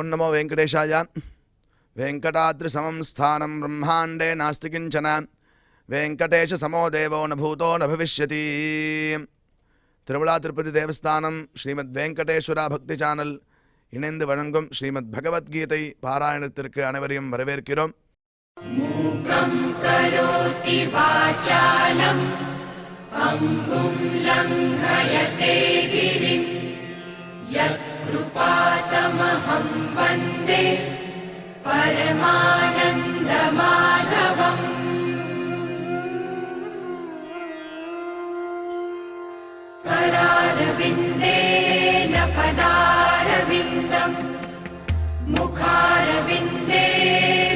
ओं नमो वेंकटेशाय। वेंकटाद्रिसमं स्थानं ब्रह्मांडे नास्ति किंचन, वेंकटेश समो देवो न भूतो न भविष्यति। திருவிழா திருப்பதி தேவஸ்தானம் ஸ்ரீமத் வெங்கடேஸ்வரா பக்தி சேனல் இணைந்து வழங்கும் ஸ்ரீமத் பகவத்கீதை பாராயணத்திற்கு அனைவரையும் வரவேற்கிறோம். மூகம் கரோதி வாசாலம் அங்கும் லங்கயதே கிரிம் யத் கிருபாதமஹம் வந்தே பரமானந்த மாதவம். करारविन्देन पदारविन्दम् मुखारविन्दे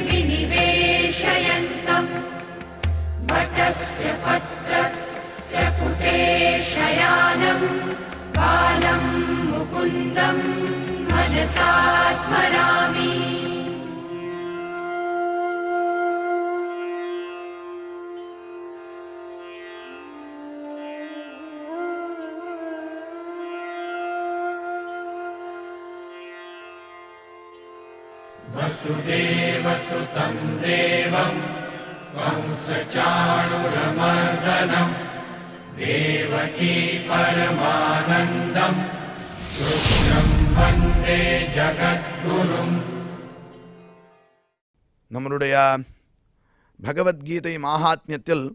विनिवेशयन्तम् वटस्य पत्रस्य पुटे शयानम् बालं मुकुन्दं मनसा स्मरामि. वसुदेवसुतं देवं कंसचाणूरमर्दनं देवकी परमानन्दं कृष्णं वन्दे जगद्गुरुम्. நம்மளுடைய பகவத்கீதை மாஹாத்மியத்தில்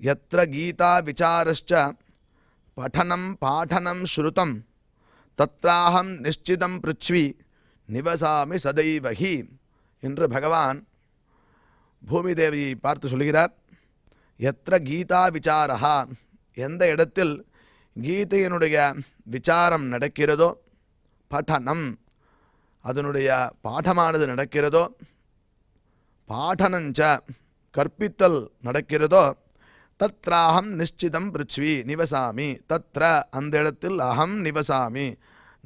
யத்ர கீதா விசாரஸ்ச படனம் பாடனம் ஸ்ருதம் தத்ராஹம் நிஷ்சிதம் பிருத்வி நிவசாமி சதைவஹி என்று பகவான் பூமி தேவியை பார்த்து சொல்கிறார். எத்திர கீதா விசாரா, எந்த இடத்தில் கீதையினுடைய விசாரம் நடக்கிறதோ, படனம் அதனுடைய பாடமானது நடக்கிறதோ, பாடனஞ்ச கற்பித்தல் நடக்கிறதோ, தத்ராஹம் நிஷ்சிதம் பிருத்வி நிவசாமி, தத்ர அந்த இடத்தில் அகம் நிவசாமி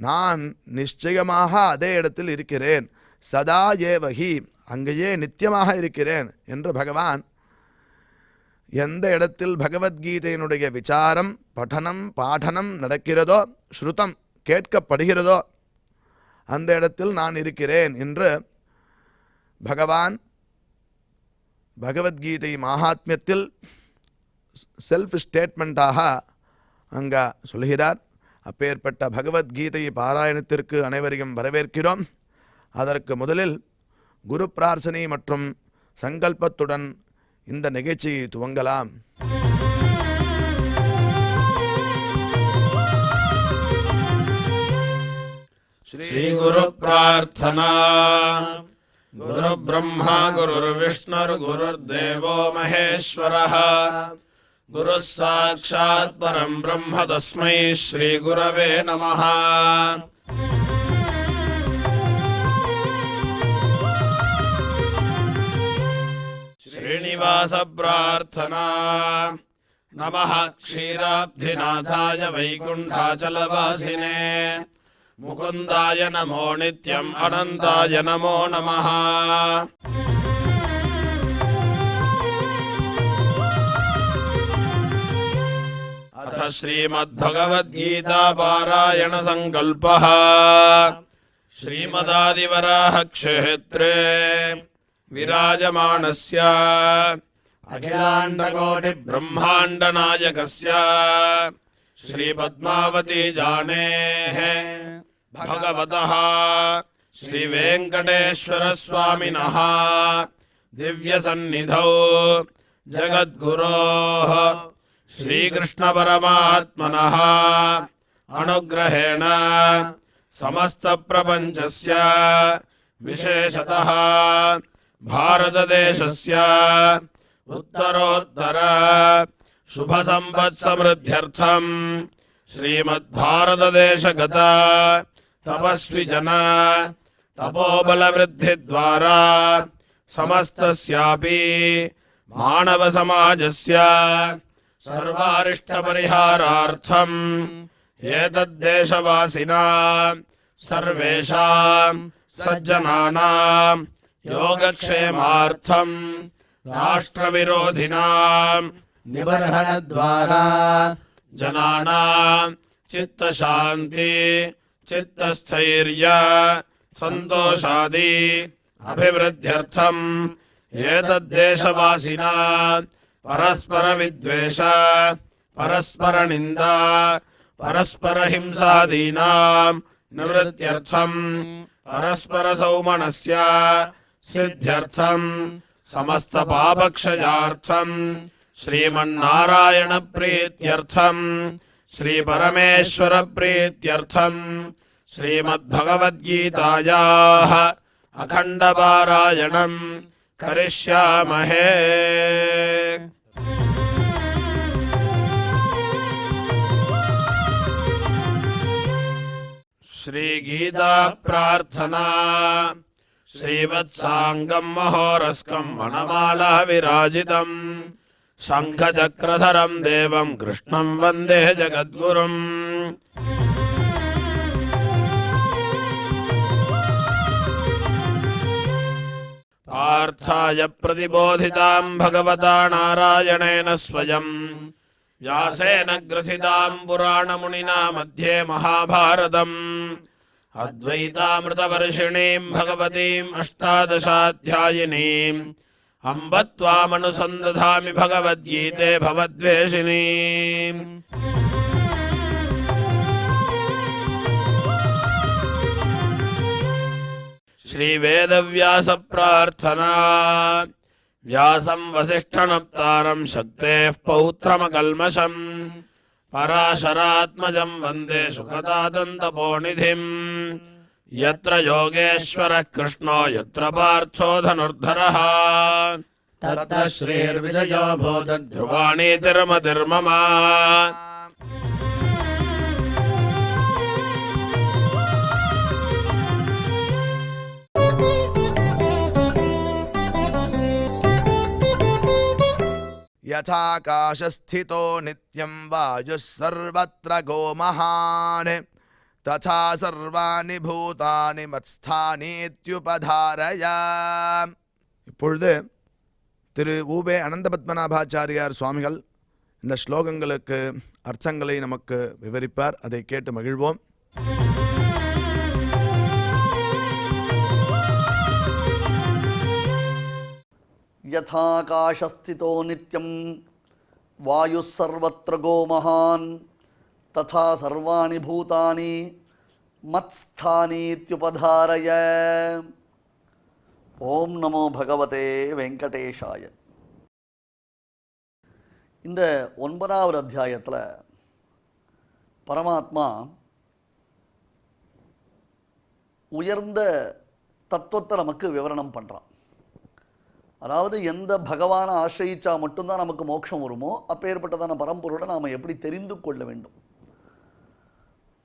நான் நிச்சயமாக அதே இடத்தில் இருக்கிறேன், சதா ஏவகி அங்கேயே நித்தியமாக இருக்கிறேன் என்று பகவான் எந்த இடத்தில் பகவத்கீதையினுடைய விசாரம் படனம் பாடனம் நடக்கிறதோ, ஸ்ருதம் கேட்கப்படுகிறதோ அந்த இடத்தில் நான் இருக்கிறேன் என்று பகவான் பகவத்கீதை மகாத்மியத்தில் செல்ஃப் ஸ்டேட்மெண்ட்டாக அங்கே சொல்கிறார். அப்பேற்பட்ட பகவத்கீதை பாராயணத்திற்கு அனைவரையும் வரவேற்கிறோம். அதற்கு முதலில் குரு பிரார்த்தனை மற்றும் சங்கல்பத்துடன் இந்த நிகழ்ச்சியை துவங்கலாம். ஸ்ரீ குரு பிரார்த்தனா. குரு பிரம்மா குரு விஷ்ணுர் குருர் தேவோ மகேஸ்வரः गुरुः साक्षात् परं ब्रह्म तस्मै श्री गुरवे नमः. श्रीनिवास प्रार्थना. नमः क्षीराब्धिनाथाय वैकुण्ठाचलवासिने मुकुन्दाय नमो नित्यम् अनन्ताय नमो नमः. अथ श्रीमद्भगवद्गीता पारायण संकल्पः. श्रीमदादिवराह क्षेत्रे विराजमानस्य अखिलाण्डकोटि ब्रह्माण्ड नायकस्य श्रीपद्मावती जानेः भगवतः श्रीवेङ्कटेश्वर स्वामिनः दिव्यसन्निधौ जगद्गुरोः श्रीकृष्ण परमात्मनः अनुग्रहेण समस्त प्रपंचस्य विशेषतः भारतदेशस्य उत्तरोत्तर शुभ संपत् समृद्ध्यर्थं श्रीमद्भारतदेशगत तपस्वी जन तपोबल वृद्धि द्वारा समस्तस्यापि मानव समाजस्य सर्वारिष्ट परिहारार्थम् एतद्देशवासिनां सर्वेषां सज्जनानां योगक्षेमार्थं राष्ट्रविरोधिनां निबर्हणद्वारा जनानां चित्तशान्ति चित्तस्थैर्य सन्तोषादि अभिवृद्ध्यर्थम् एतद्देशवासिना परस्परविद्वेष परस्परनिन्दा परस्परहिंसादीनां निवृत्त्यर्थम् परस्परसौमनस्य सिद्ध्यर्थम् समस्तपापक्षयार्थम् श्रीमन्नारायणप्रीत्यर्थम् श्रीपरमेश्वरप्रीत्यर्थम् श्रीमद्भगवद्गीतायाः अखण्डपारायणम् करिष्यामहे। श्रीगीता प्रार्थना श्रीवत्साङ्गं महोरस्कं वनमाला विराजितम् शङ्खचक्रधरं देवं कृष्णं वन्दे जगद्गुरुम्। पार्थाय प्रतिबोधितां भगवता नारायणेन स्वयं व्यासेन ग्रथितां पुराणमुनिना मध्ये महाभारतम् अद्वैतामृतवर्षिणीं भगवतीम् अष्टादशाध्यायिनीम् अम्ब त्वामनुसन्दधामि भगवद्गीते भवद्वेषिणीम्। श्रीवेदव्यास प्रार्थना व्यासं वसिष्ठनप्तारं शक्तेः पौत्रमकल्मषम् पराशरात्मजं वन्दे सुखदादन्तपोनिधिम्। यत्र योगेश्वरः कृष्णो यत्र पार्थो धनुर्धरः तत्र श्रीर्विजयो भूतध्रुवाणि ध्रुवाणीतिर्मतिर्मम। यथाकाशस्थितो नित्यं वायुः सर्वत्र गोमहान् तथा सर्वाणि भूतानि मत्स्थानीत्युपधारय. இப்பொழுது திரு ஊபே அனந்த பத்மநாபாச்சாரியார் சுவாமிகள் இந்த ஸ்லோகங்களுக்கு அர்த்தங்களை நமக்கு விவரிப்பார். அதை கேட்டு மகிழ்வோம். यथाकाशस्थितो नित्यं वायुः सर्वत्र गोमहान् तथा सर्वाणि भूतानि मत्स्थानीत्युपधारय. ஓம் நமோ பகவதே வெங்கடேஷாய. இந்த 9வது அத்தியாயத்தில் பரமாத்மா உயர்ந்த தத்துவத்தை நமக்கு விவரணம் பண்ணுறான். அதாவது எந்த பகவானை ஆசிரியிச்சா மட்டும்தான் நமக்கு மோட்சம் வருமோ அப்பேற்பட்டதான பரம்பொருளை நாம் எப்படி தெரிந்து கொள்ள வேண்டும்.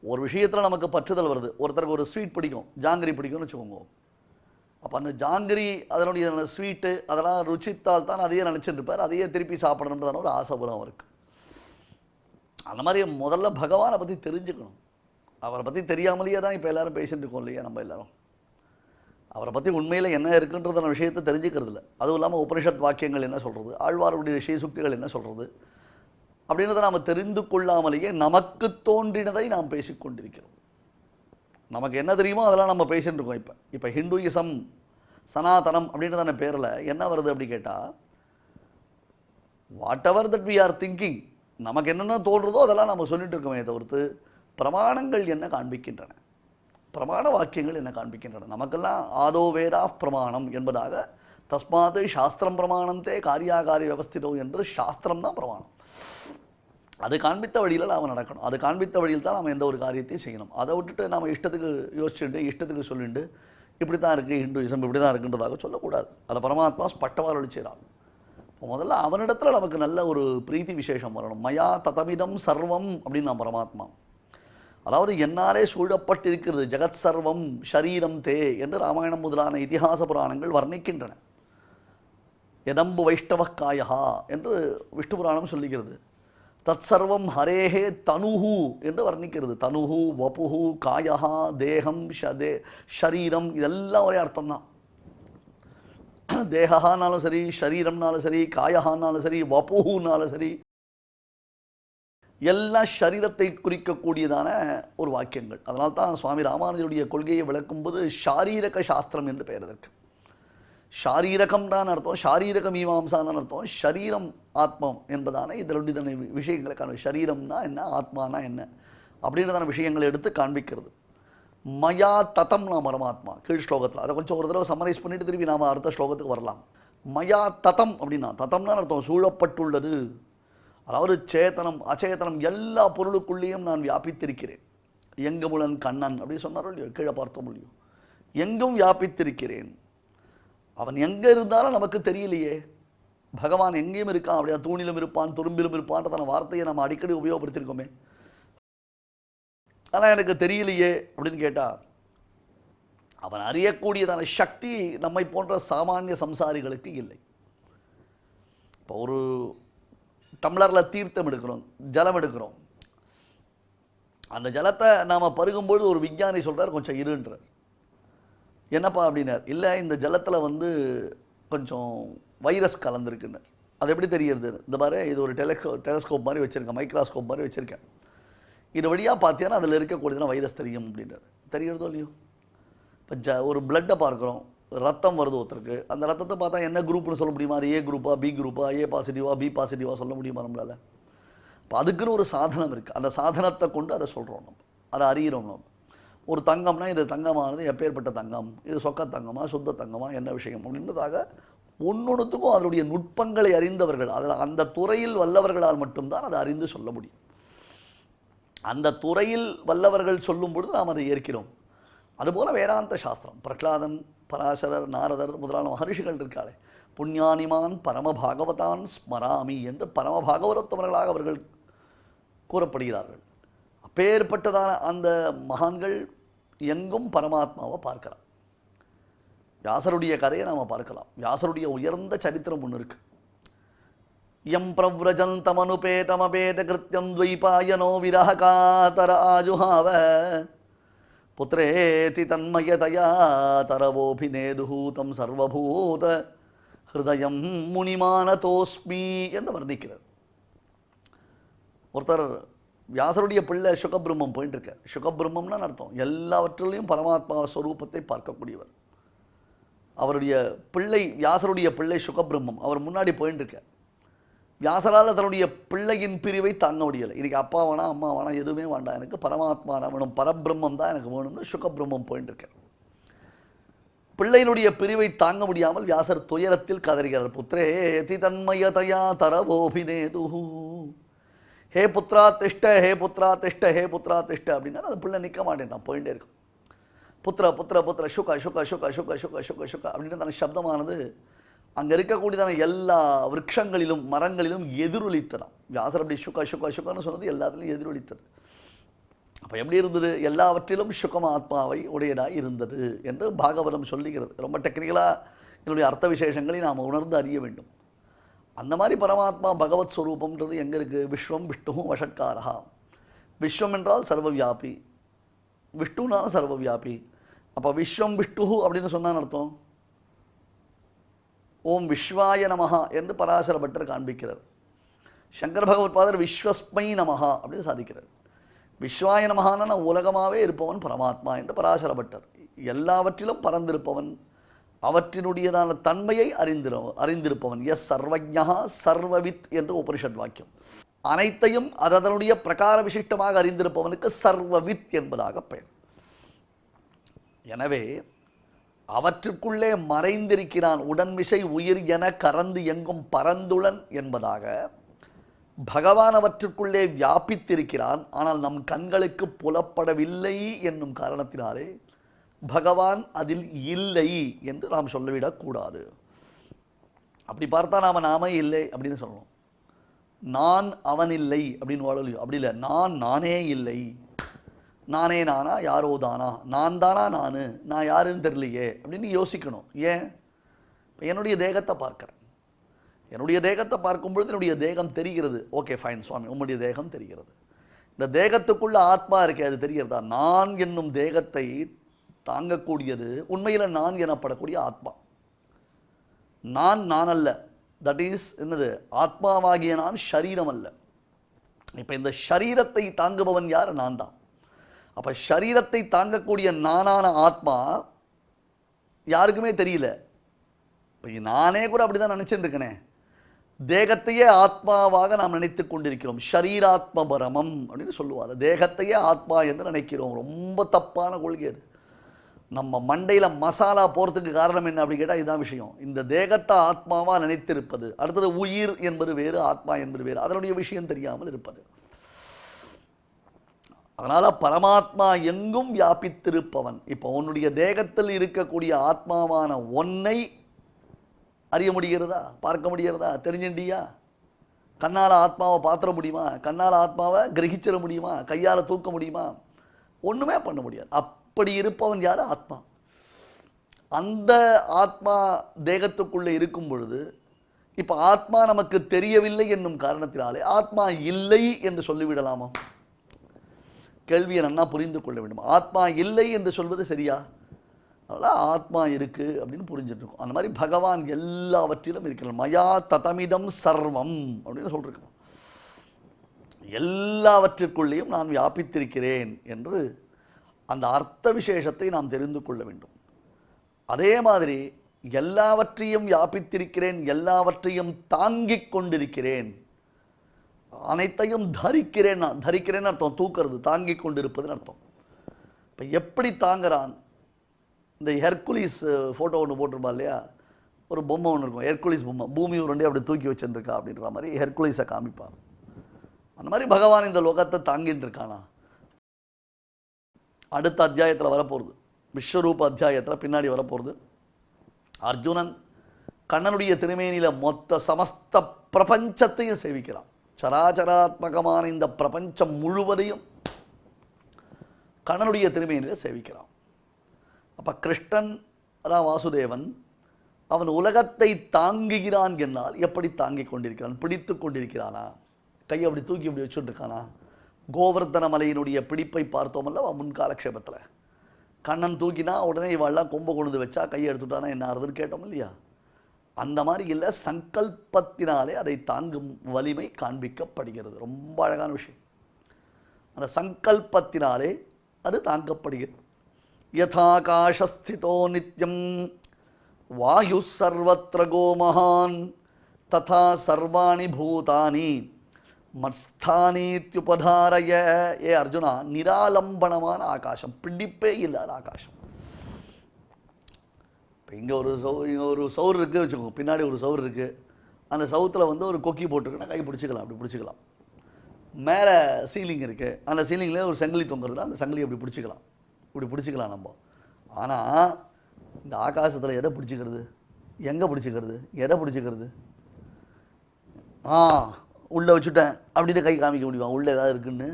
ஒரு விஷயத்தில் நமக்கு பற்றுதல் வருது. ஒருத்தருக்கு ஒரு ஸ்வீட் பிடிக்கும், ஜாங்கிரி பிடிக்கும்னு வச்சுக்கோங்க. அப்போ அந்த ஜாங்கிரி அதனுடைய ஸ்வீட்டு அதெல்லாம் ருச்சித்தால் தான் அதையே நினச்சிட்டு இருப்பார், அதையே திருப்பி சாப்பிடணுன்றதான ஒரு ஆசை வரும் அவருக்கு. அந்த மாதிரி முதல்ல பகவானை பற்றி தெரிஞ்சுக்கணும். அவரை பற்றி தெரியாமலேயே தான் இப்போ எல்லோரும் பேசிட்டு இருக்கோம் இல்லையா. நம்ம எல்லோரும் அவரை பற்றி உண்மையில் என்ன இருக்குன்றதான விஷயத்தை தெரிஞ்சுக்கிறது இல்லை. அதுவும் இல்லாமல் உபனிஷத் வாக்கியங்கள் என்ன சொல்கிறது, ஆழ்வாருடைய ஸ்ரீசுக்திகள் என்ன சொல்கிறது அப்படின்றத நாம் தெரிந்து கொள்ளாமலேயே நமக்கு தோன்றினதை நாம் பேசிக்கொண்டிருக்கிறோம். நமக்கு என்ன தெரியுமோ அதெல்லாம் நம்ம பேசிட்டு இருக்கோம். இப்போ ஹிந்துயிசம் சனாதனம் அப்படின்றதான பேரில் என்ன வருது அப்படி கேட்டால், whatever that we are thinking, நமக்கு என்னென்ன தோன்றுறதோ அதெல்லாம் நம்ம சொல்லிட்டு இருக்கோமே தவிர்த்து பிரமாணங்கள் என்ன காண்பிக்கின்றன, பிரமாண வாக்கியங்கள் என்ன காண்பிக்கின்றன. நமக்கெல்லாம் ஆதோ வேதா பிரமாணம் என்பதாக தஸ்மாத் சாஸ்திரம் பிரமாணந்தே காரியாகாரிய வியவஸ்திதோ என்று சாஸ்திரம் தான் பிரமாணம். அது காண்பித்த வழியில் நாம் நடக்கணும். அது காண்பித்த வழியில் தான் நாம் எந்த ஒரு காரியத்தையும் செய்யணும். அதை விட்டுட்டு நம்ம இஷ்டத்துக்கு யோசிச்சுட்டு இஷ்டத்துக்கு சொல்லிட்டு இப்படி தான் இருக்குது ஹிந்துயிசம் இப்படி தான் இருக்குன்றதாக சொல்லக்கூடாது. அதில் பரமாத்மா ஸ்பஷ்டமாக ஒழிச்சிடான். இப்போ முதல்ல அவனிடத்தில் நமக்கு நல்ல ஒரு பிரீத்தி விசேஷம் வரணும். மயா ததமிதம் சர்வம் அப்படின்னு நான் பரமாத்மா, அதாவது என்னாலே சூழப்பட்டிருக்கிறது ஜெகத் சர்வம் ஷரீரம் தே என்று ராமாயணம் முதலான இதிகாச புராணங்கள் வர்ணிக்கின்றன. எதம்பு வைஷ்ணவ காயா என்று விஷ்ணு புராணம் சொல்லுகிறது. தத் சர்வம் ஹரேஹே தனுஹு என்று வர்ணிக்கிறது. தனுஹு வபுஹு காயா தேகம் ஷரீரம் இதெல்லாம் ஒரே அர்த்தம்தான். தேகானாலும் சரி, ஷரீரம்னாலும் சரி, காயஹானாலும் சரி, வபுஹுனாலும் சரி, எல்லாம் சரீரத்தை குறிக்கக்கூடியதான ஒரு வாக்கியங்கள். அதனால தான் சுவாமி ராமானுஜருடைய கொள்கையை விளக்கும்போது ஷாரீரக சாஸ்திரம் என்று பெயர் இதற்கு. ஷாரீரகம்தான் அர்த்தம், ஷாரீரக மீமாம்சான்னு அர்த்தம், ஷரீரம் ஆத்மம் என்பதான இதனுடைய விஷயங்களை காண்பி. ஷரீரம்னா என்ன, ஆத்மானா என்ன அப்படின்றதான விஷயங்களை எடுத்து காண்பிக்கிறது. மயா ததம் நாம் பரமாத்மா கீழ் ஸ்லோகத்தில், அதை கொஞ்சம் ஒரு தடவை சம்மரைஸ் பண்ணிட்டு திருப்பி நாம் அடுத்த ஸ்லோகத்துக்கு வரலாம். மயா ததம் அப்படின்னா, ததம்னா அர்த்தம் சூழப்பட்டுள்ளது, அதாவது சேத்தனம் அச்சேதனம் எல்லா பொருளுக்குள்ளேயும் நான் வியாபித்திருக்கிறேன். எங்கமுலன் கண்ணன் அப்படி சொன்னாரோ இல்லையோ, கீழே பார்த்தோம் இல்லையோ, எங்கும் வியாபித்திருக்கிறேன். அவன் எங்கே இருந்தாலும் நமக்கு தெரியலையே. பகவான் எங்கேயும் இருக்கான், அப்படியா தூணிலும் இருப்பான் துரும்பிலும் இருப்பான்றதான வார்த்தையை நம்ம அடிக்கடி உபயோகப்படுத்தியிருக்கோமே. ஆனால் எனக்கு தெரியலையே அப்படின்னு கேட்டால், அவன் அறியக்கூடியதான சக்தி நம்மை போன்ற சாமானிய சம்சாரிகளுக்கு இல்லை. இப்போ ஒரு டம்ளரில் தீர்த்தம் எடுக்கிறோம், ஜலம் எடுக்கிறோம். அந்த ஜலத்தை நாம் பருகும்போது ஒரு விஞ்ஞானி சொல்கிறார் கொஞ்சம் இருன்றார். என்னப்பா அப்படின்னார். இல்லை, இந்த ஜலத்தில் கொஞ்சம் வைரஸ் கலந்துருக்குன்னார். அது எப்படி தெரியுது? இந்த மாதிரி இது ஒரு டெலஸ்கோப் மாதிரி வச்சுருக்கேன், மைக்ராஸ்கோப் மாதிரி வச்சுருக்கேன். இது வழியாக பார்த்தீங்கன்னா அதில் இருக்கக்கூடியதுலாம் வைரஸ் தெரியும் அப்படின்றார். தெரிகிறதோ இல்லையோ? இப்போ ஒரு பிளட்டை பார்க்குறோம், ரத்தம் வருது ஒருத்தருக்கு. அந்த ரத்தத்தை பார்த்தா என்ன குரூப்னு சொல்ல முடியுமா? ஏ குரூப்பா பி குரூப்பா, ஏ பாசிட்டிவா பி பாசிட்டிவா சொல்ல முடியுமா நம்மளால்? இப்போ அதுக்குன்னு ஒரு சாதனம் இருக்குது. அந்த சாதனத்தை கொண்டு அதை சொல்கிறோம், நம்ம அதை அறிகிறோம். நம்ம ஒரு தங்கம்னா இது தங்கமானது எப்பேற்பட்ட தங்கம், இது சொக்க தங்கமா சுத்த தங்கமா என்ன விஷயம் அப்படின்றதாக ஒன்னொன்றுத்துக்கும் அதனுடைய நுட்பங்களை அறிந்தவர்கள், அதில் அந்த துறையில் வல்லவர்களால் மட்டும்தான் அதை அறிந்து சொல்ல முடியும். அந்த துறையில் வல்லவர்கள் சொல்லும் பொழுது நாம் அதை ஏற்கிறோம். அதுபோல் வேதாந்த சாஸ்திரம், பிரகலாதன், பராசரர், நாரதர் முதலான மகர்ஷிகள் இருக்காளே, புண்ணியானிமான் பரமபாகவதான் ஸ்மராமி என்று பரமபாகவதத்தவர்களாக அவர்கள் கூறப்படுகிறார்கள். அப்பேற்பட்டதான அந்த மகான்கள் எங்கும் பரமாத்மாவை பார்க்கலாம். வியாசருடைய கதையை நாம் பார்க்கலாம். வியாசருடைய உயர்ந்த சரித்திரம் ஒன்று இருக்கு. யம் பிரவ்ரஜந்தமனுபேதமபேத கிருத்தியம் துவைபாயனோ விரஹகாதர ஆஜுஹாவ புத்ரேதி தன்மயதயா தரவோபிநேதுஹூதம் சர்வபூத ஹிருதயம் முனிமானதோஸ்மி என்று வர்ணிக்கிறார். ஒருத்தர் வியாசருடைய பிள்ளை சுகபிரம்மம் போயிட்டு இருக்கார். சுகபிரம்மம்னு அர்த்தம் எல்லாவற்றிலையும் பரமாத்மா ஸ்வரூபத்தை பார்க்கக்கூடியவர். அவருடைய பிள்ளை, வியாசருடைய பிள்ளை சுகபிரம்மம், அவர் முன்னாடி போயிட்டு இருக்கார். வியாசரால் தன்னுடைய பிள்ளையின் பிரிவை தாங்க முடியலை. இன்றைக்கி அப்பா வேணாம் அம்மா வேணாம் எதுவுமே வேண்டாம், எனக்கு பரமாத்மா வேணும், பரபிரம்மம் தான் எனக்கு வேணும்னு சுகபிரம்மம் போயிட்டு இருக்கார். பிள்ளையினுடைய பிரிவை தாங்க முடியாமல் வியாசர் துயரத்தில் கதறுகிறார். புத்திரே தி தன்மயதயா தரவோபிநேதுஹு, ஹே புத்ரா திஷ்ட, ஹே புத்ரா திஷ்ட, ஹே புத்ரா திஷ்ட அப்படின்னா அந்த பிள்ளை நிற்க மாட்டேன், போயிட்டே இருக்கும். புத்திர புத்திர புத்திர சுக சுக சுக சுக சுக சுக சுக அப்படின்னு அந்த சப்தமானது அங்கே இருக்கக்கூடியதான எல்லா விரக்ஷங்களிலும் மரங்களிலும் எதிரொலித்ததாம். வியாசர் அப்படி சுக சுக சுகன்னு சொன்னது எல்லாத்துலையும் எதிரொலித்தது. அப்போ எப்படி இருந்தது? எல்லாவற்றிலும் சுகம் ஆத்மாவை உடையதாக இருந்தது என்று பாகவதம் சொல்லுகிறது. ரொம்ப டெக்னிக்கலாக இதனுடைய அர்த்த விசேஷங்களை நாம் உணர்ந்து அறிய வேண்டும். அந்த மாதிரி பரமாத்மா பகவத் ஸ்வரூபம்ன்றது எங்கே இருக்குது? விஸ்வம் விஷ்ணு வஷட்காரா. விஸ்வம் என்றால் சர்வவியாபி, விஷ்ணுனாலும் சர்வவியாபி. அப்போ விஸ்வம் விஷ்ணு அப்படின்னு சொன்னான்னு அர்த்தம். ஓம் விஸ்வாய நமஹா என்று பராசர பட்டர் காண்பிக்கிறார். சங்கர பகவத்பாதர் விஸ்வஸ்மை நமஹா அப்படின்னு சாதிக்கிறார். விஸ்வாய நமஹான உலகமாகவே இருப்பவன் பரமாத்மா என்று பராசர பட்டர். எல்லாவற்றிலும் பறந்திருப்பவன், அவற்றினுடையதான தன்மையை அறிந்திருப்பவன். எஸ் சர்வஜ்ஞா சர்வவித் என்று உபனிஷத் வாக்கியம். அனைத்தையும் அதனுடைய பிரகார விசிஷ்டமாக அறிந்திருப்பவனுக்கு சர்வவித் என்பதாக பெயர். எனவே அவற்றுக்குள்ளே மறைந்திருக்கிறான். உடன்மிசை உயிர் என கறந்து எங்கும் பரந்துளன் என்பதாக பகவான் அவற்றுக்குள்ளே வியாபித்திருக்கிறான். ஆனால் நம் கண்களுக்கு புலப்படவில்லை என்னும் காரணத்தினாலே பகவான் அதில் இல்லை என்று நாம் சொல்லிவிடக்கூடாது. அப்படி பார்த்தா நாமே இல்லை அப்படின்னு சொல்லணும். நான் அவன் இல்லை அப்படின்னு வாழலையோ, அப்படி இல்லை. நானே இல்லை. நானே நானா, யாரோ தானா, நான் தானா, நான் யாருன்னு தெரியலையே அப்படின்னு யோசிக்கணும். ஏன்? இப்போ என்னுடைய தேகத்தை பார்க்குறேன். என்னுடைய தேகத்தை பார்க்கும் பொழுது என்னுடைய தேகம் தெரிகிறது. ஓகே ஃபைன் சுவாமி, உங்களுடைய தேகம் தெரிகிறது. இந்த தேகத்துக்குள்ள ஆத்மா இருக்கே, அது தெரிகிறதா? நான் என்னும் தேகத்தை தாங்கக்கூடியது உண்மையில் நான் எனப்படக்கூடிய ஆத்மா. நான் அல்ல. தட் இஸ் என்னது? ஆத்மாவாகிய நான் ஷரீரம் அல்ல. இப்போ இந்த ஷரீரத்தை தாங்குபவன் யார்? நான் தான். அப்போ ஷரீரத்தை தாங்கக்கூடிய நானான ஆத்மா யாருக்குமே தெரியல. இப்போ நானே கூட அப்படி தான் நினச்சிட்டு இருக்கேனே. தேகத்தையே ஆத்மாவாக நாம் நினைத்து கொண்டிருக்கிறோம். ஷரீராத்ம பரமம் அப்படின்னு சொல்லுவார். தேகத்தையே ஆத்மா என்று நினைக்கிறோம். ரொம்ப தப்பான கொள்கை அது. நம்ம மண்டையில் மசாலா போகிறதுக்கு காரணம் என்ன அப்படி கேட்டால் இதுதான் விஷயம். இந்த தேகத்தை ஆத்மாவாக நினைத்திருப்பது. அடுத்தது உயிர் என்பது வேறு, ஆத்மா என்பது வேறு. அதனுடைய விஷயம் தெரியாமல் இருப்பது. அதனால் பரமாத்மா எங்கும் வியாபித்திருப்பவன். இப்போ உன்னுடைய தேகத்தில் இருக்கக்கூடிய ஆத்மாவான ஒன்னை அறிய முடிகிறதா? பார்க்க முடிகிறதா? தெரிஞ்சுண்டியா? கண்ணால் ஆத்மாவை பாத்திர முடியுமா? கண்ணால் ஆத்மாவை கிரகிச்சிட முடியுமா? கையால் தூக்க முடியுமா? ஒன்றுமே பண்ண முடியாது. அப்படி இருப்பவன் யார்? ஆத்மா. அந்த ஆத்மா தேகத்துக்குள்ளே இருக்கும் பொழுது இப்போ ஆத்மா நமக்கு தெரியவில்லை என்னும் காரணத்தினாலே ஆத்மா இல்லை என்று சொல்லிவிடலாமா? கேள்வியை நன்னா புரிந்து கொள்ள வேண்டும். ஆத்மா இல்லை என்று சொல்வது சரியா? அதனால் ஆத்மா இருக்குது அப்படின்னு புரிஞ்சுட்டு இருக்கோம். அந்த மாதிரி பகவான் எல்லாவற்றிலும் இருக்கிறார். மயா ததமிதம் சர்வம் அப்படின்னு சொல்லியிருக்கோம். எல்லாவற்றிற்குள்ளேயும் நான் வியாபித்திருக்கிறேன் என்று அந்த அர்த்த விசேஷத்தை நாம் தெரிந்து கொள்ள வேண்டும். அதே மாதிரி எல்லாவற்றையும் வியாபித்திருக்கிறேன், எல்லாவற்றையும் தாங்கிக் கொண்டிருக்கிறேன், அனைத்தையும் தரிக்கிறேன். தரிக்கிறேன்னு அர்த்தம் தூக்கிறது, தாங்கிக் கொண்டிருப்பதுன்னு அர்த்தம். இப்போ எப்படி தாங்குறான்? இந்த ஹெர்குலிஸ் ஃபோட்டோ ஒன்று போட்டிருப்பா இல்லையா? ஒரு பொம்மை ஒன்று இருக்கும், ஹெர்குலிஸ் பொம்மை. பூமி உருண்டை அப்படி தூக்கி வச்சுருக்கா அப்படின்ற மாதிரி ஹெர்குலிஸை காமிப்பான். அந்த மாதிரி பகவான் இந்த லோகத்தை தாங்கிட்டு இருக்கானா? அடுத்த அத்தியாயத்தில் வரப்போகிறது, விஸ்வரூப அத்தியாயத்தில் பின்னாடி வரப்போகிறது. அர்ஜுனன் கண்ணனுடைய திருமேனியில் மொத்த சமஸ்த பிரபஞ்சத்தையும் சேவிக்கிறான். சராச்சராத்மகமான இந்த பிரபஞ்சம் முழுவதையும் கண்ணனுடைய திருமேனியில் சேவிக்கிறான். அப்போ கிருஷ்ணன் அதான் வாசுதேவன், அவன் உலகத்தை தாங்குகிறான் என்னால் எப்படி தாங்கிக் கொண்டிருக்கிறான்? பிடித்து கொண்டிருக்கிறானா? கையை அப்படி தூக்கி அப்படி வச்சுட்டுருக்கானா? கோவர்தன மலையினுடைய பிடிப்பை பார்த்தோமல்ல முன்காலக்ஷேபத்தில். கண்ணன் தூக்கினா உடனே இவாள்லாம் கொம்பை கொண்டு வச்சா கையை எடுத்துட்டானா என்ன ஆறுதுன்னு கேட்டோம் இல்லையா? அந்த மாதிரி இல்லை, சங்கல்பத்தினாலே அதை தாங்கும் வலிமை காண்பிக்கப்படுகிறது. ரொம்ப அழகான விஷயம். அந்த சங்கல்பத்தினாலே அது தாங்கப்படுகிறது. யதாகாசஸ்திதோ நித்யம் வாயு சர்வத்ர கோமஹான் ததா சர்வாணி பூதானி மத்ஸ்தானீத்யுபதாரய. ஏ அர்ஜுனா, நிராலம்பனமான ஆகாசம், பிடிப்பே இல்லாத ஆகாசம். இப்போ இங்கே ஒரு சவுறு இருக்குது வச்சுக்கோங்க, பின்னாடி ஒரு சவுறு இருக்குது. அந்த சவுத்தில் ஒரு கொக்கி போட்டிருக்குன்னா கை பிடிச்சிக்கலாம், அப்படி பிடிச்சிக்கலாம். மேலே சீலிங் இருக்குது, அந்த சீலிங்கில் ஒரு சங்கிலி தொங்குறதுனா அந்த சங்கிலி அப்படி பிடிச்சிக்கலாம், இப்படி பிடிச்சிக்கலாம் நம்ம. ஆனால் இந்த ஆகாசத்தில் எதை பிடிச்சிக்கிறது? எங்கே பிடிச்சிக்கிறது? எதை பிடிச்சிக்கிறது? உள்ளே வச்சுட்டேன் அப்படின்னு கை காமிக்க முடியுமா? உள்ளே ஏதாவது இருக்குன்னு?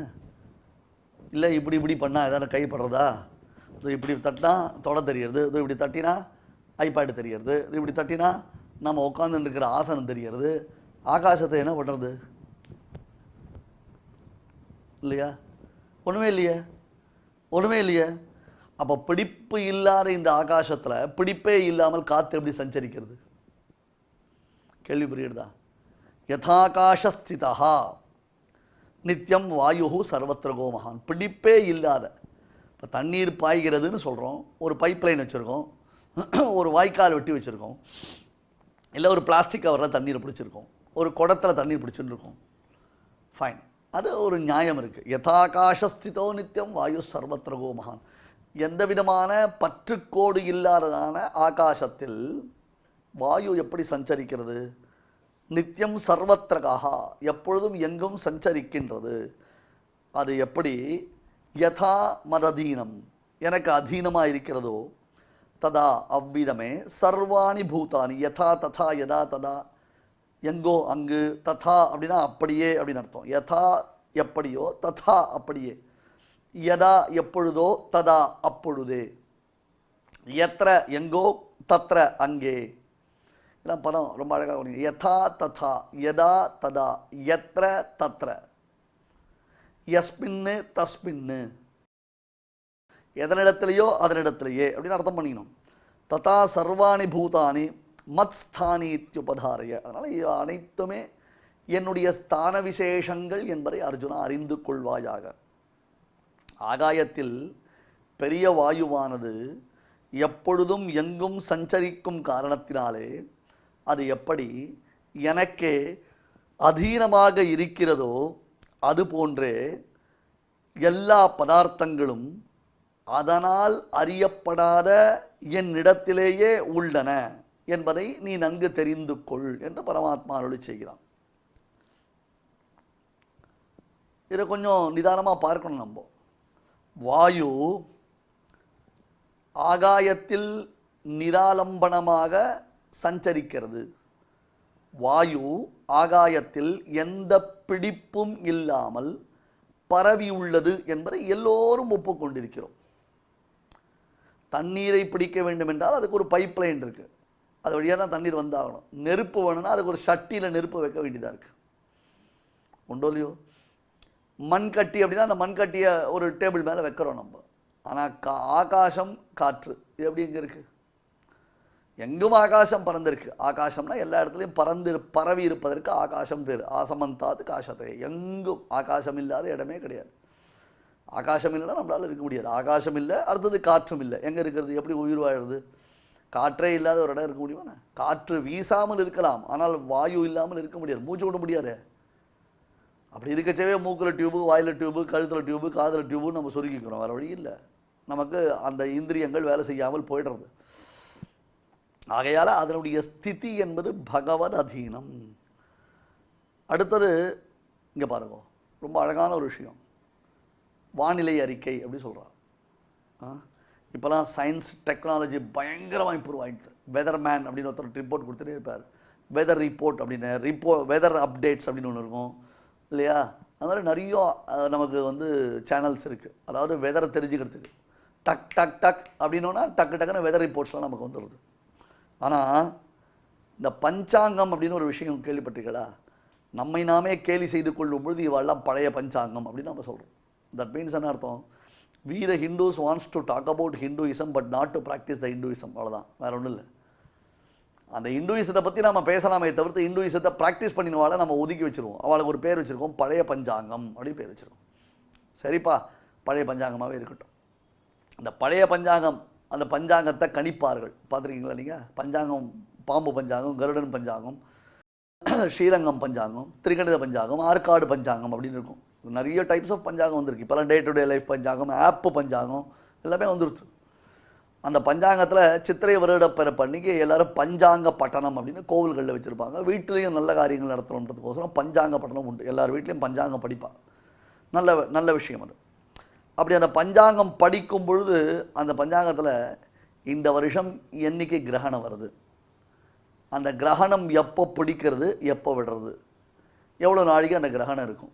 இல்லை இப்படி இப்படி பண்ணால் எதாவது கைப்படுறதா? இப்படி தட்டினா தொட தெரியறது, இப்படி தட்டினா ஐபேடு தெரியறது, இப்படி தட்டினா நம்ம உட்காந்துட்டு இருக்கிற ஆசனம் தெரியறது. ஆகாசத்தை என்ன பண்ணுறது? இல்லையா? ஒன்றுமே இல்லையே, ஒன்றுமே இல்லையே. அப்போ பிடிப்பு இல்லாத இந்த ஆகாசத்தில் பிடிப்பே இல்லாமல் காற்று எப்படி சஞ்சரிக்கிறது? கேள்வி புரியுறதா? யதாகாசஸ்திதா நித்யம் வாயு சர்வத்திர கோமஹான். பிடிப்பே இல்லாத, இப்போ தண்ணீர் பாய்கிறதுன்னு சொல்கிறோம், ஒரு பைப் லைன் வச்சுருக்கோம், ஒரு வாய்க்கால் வெட்டி வச்சுருக்கோம், இல்லை ஒரு பிளாஸ்டிக் கவரில் தண்ணீர் பிடிச்சிருக்கோம், ஒரு குடத்தில் தண்ணீர் பிடிச்சுன்னு இருக்கோம். ஃபைன், அது ஒரு நியாயம் இருக்குது. யதாகாசஸ்திதோ நித்யம் வாயு சர்வத்திர கோமஹான். எந்த விதமான பற்றுக்கோடு இல்லாததான ஆகாசத்தில் வாயு எப்படி சஞ்சரிக்கிறது? நித்தியம் சர்வத்திரகாக, எப்பொழுதும் எங்கும் சஞ்சரிக்கின்றது. அது எப்படி? யதா மததீனம், எனக்கு அதீனமாக இருக்கிறதோ ததா அவ்விதமே சர்வாணி பூதானி. யதா ததா யதா ததா, எங்கோ அங்கு, ததா அப்படின்னா அப்படியே அப்படின்னு அர்த்தம். யதா எப்படியோ, ததா அப்படியே. யதா எப்பொழுதோ, ததா அப்பொழுதே. யத்ர எங்கோ, தத்ர அங்கே. இதெல்லாம் பதம் ரொம்ப அழகாக. யதா ததா, யதா ததா, யத்ர தத்ர, யஸ்மின்னு தஸ்மின்னு, எதனிடத்திலேயோ அதனிடத்திலேயே அப்படின்னு அர்த்தம் பண்ணிக்கணும். ததா சர்வாணி பூதானி மத்ஸ்தானி இத்யுபதாரய. அதனால் அனைத்துமே என்னுடைய ஸ்தான விசேஷங்கள் என்பதை அர்ஜுனா அறிந்து கொள்வாயாக. ஆகாயத்தில் பெரிய வாயுவானது எப்பொழுதும் எங்கும் சஞ்சரிக்கும் காரணத்தினாலே அது எப்படி எனக்கே அதீனமாக இருக்கிறதோ அதுபோன்றே எல்லா பதார்த்தங்களும் அதனால் அறியப்படாத என்னிடத்திலேயே உள்ளன என்பதை நீ நன்கு தெரிந்து கொள் என்று பரமாத்மா அருளி செய்கிறான். இதை கொஞ்சம் நிதானமாக பார்க்கணும். நம்ம வாயு ஆகாயத்தில் நிராலம்பனமாக சஞ்சரிக்கிறது. வாயு ஆகாயத்தில் எந்த பிடிப்பும் இல்லாமல் பரவியுள்ளது என்பதை எல்லோரும் ஒப்புக்கொண்டிருக்கிறோம். தண்ணீரை பிடிக்க வேண்டும் என்றால் அதுக்கு ஒரு பைப் லைன் இருக்குது, அது வழியாக தான் தண்ணீர் வந்தாகணும். நெருப்பு வேணும்னா அதுக்கு ஒரு சட்டியில் நெருப்பு வைக்க வேண்டியதாக இருக்குது, உண்டோ இல்லையோ? மண்கட்டி அப்படின்னா அந்த மண்கட்டியை ஒரு டேபிள் மேலே வைக்கிறோம் நம்ம. ஆனால் ஆகாசம் காற்று இது எப்படி எங்கே இருக்குது? எங்கும் ஆகாசம் பறந்திருக்கு. ஆகாசம்னா எல்லா இடத்துலையும் பரவி இருப்பதற்கு ஆகாசம் பேர். ஆசமந்தாது காசத்தை, எங்கும் ஆகாசம் இல்லாத இடமே கிடையாது. ஆகாசம் இல்லைன்னா நம்மளால் இருக்க முடியாது. ஆகாசம் இல்லை, அடுத்தது காற்றும் இல்லை, எங்கே இருக்கிறது? எப்படி உயிர் வாழுறது? காற்றே இல்லாத ஒரு இடம் இருக்க முடியுமா? காற்று வீசாமல் இருக்கலாம், ஆனால் வாயு இல்லாமல் இருக்க முடியாது, மூச்சு விட முடியாது. அப்படி இருக்கச்சவே மூக்கில் டியூபு, வாயில் டியூபு, கழுத்தில் டியூபு, காதில் டியூபுன்னு நம்ம சொருக்கிக்கிறோம். வேறு வழி இல்லை, நமக்கு அந்த இந்திரியங்கள் வேலை செய்யாமல் போய்டுறது. ஆகையால் அதனுடைய ஸ்திதி என்பது பகவத் அதீனம். அடுத்தது இங்கே பாருங்க, ரொம்ப அழகான ஒரு விஷயம். வானிலை அறிக்கை அப்படி சொல்கிறான். இப்போலாம் சயின்ஸ் டெக்னாலஜி பயங்கரமாக இம்ப்ரூவ் ஆகிடுது. வெதர் மேன் அப்படின்னு ஒருத்தர் ரிப்போர்ட் கொடுத்துட்டே இருப்பார். வெதர் ரிப்போர்ட் அப்படின்னு வெதர் அப்டேட்ஸ் அப்படின்னு ஒன்று இருக்கும் இல்லையா? அது மாதிரி நிறைய நமக்கு வந்து சேனல்ஸ் இருக்குது. அதாவது வெதரை தெரிஞ்சுக்கிறதுக்கு டக் டக் டக் அப்படின்னோன்னா டக்கு டக்குன்னு வெதர் ரிப்போர்ட்ஸ்லாம் நமக்கு வந்துடுது. ஆனால் இந்த பஞ்சாங்கம் அப்படின்னு ஒரு விஷயம் கேள்விப்பட்டிருக்கீங்களா? நம்மை நாமே கேலி செய்து கொள்ளும் பொழுது இவெல்லாம் பழைய பஞ்சாங்கம் அப்படின்னு நம்ம சொல்கிறோம். தட் மீன்ஸ் என்ன அர்த்தம்? we the Hindus wants to talk about Hinduism but not to practice the Hinduism. அவ்வளோதான், வேறு ஒன்றும் இல்லை. அந்த இந்துயிசத்தை பற்றி நம்ம பேசலாமே தவிர்த்து இந்துயிசத்தை ப்ராக்டிஸ் பண்ணினவாளை நம்ம ஒதுக்கி வச்சுருவோம். அவளுக்கு ஒரு பேர் வச்சுருக்கோம், பழைய பஞ்சாங்கம் அப்படின்னு பேர் வச்சுருக்கோம். சரிப்பா, பழைய பஞ்சாங்கமாகவே இருக்கட்டும். அந்த பழைய பஞ்சாங்கம், அந்த பஞ்சாங்கத்தை கணிப்பார்கள். பார்த்துருக்கீங்களா நீங்கள்? பஞ்சாங்கம், பாம்பு பஞ்சாங்கம், கருடன் பஞ்சாங்கம், ஸ்ரீரங்கம் பஞ்சாங்கம், திரிகணித பஞ்சாங்கம், ஆற்காடு பஞ்சாங்கம் அப்படின்னு இருக்கும். நிறைய டைப்ஸ் ஆஃப் பஞ்சாங்கம் வந்திருக்கு. இப்போலாம் டே டு டே லைஃப் பஞ்சாங்கம், ஆப்பு பஞ்சாங்கம் எல்லாமே வந்துருச்சு. அந்த பஞ்சாங்கத்தில் சித்திரை வருட பிறப்பு அன்றைக்கி எல்லோரும் பஞ்சாங்க பட்டணம் அப்படின்னு கோவில்களில் வச்சுருப்பாங்க. வீட்டிலையும் நல்ல காரியங்கள் நடத்தணுன்றதுக்கோசரம் பஞ்சாங்க பட்டணம் உண்டு. எல்லார் வீட்லேயும் பஞ்சாங்கம் படிப்பாங்க. நல்ல விஷயம் அது. அப்படி அந்த பஞ்சாங்கம் படிக்கும் பொழுது அந்த பஞ்சாங்கத்தில் இந்த வருஷம் என்னைக்கு கிரகணம் வருது, அந்த கிரகணம் எப்போ பிடிக்கிறது, எப்போ விடுறது, எவ்வளோ நாளைக்கு அந்த கிரகணம் இருக்கும்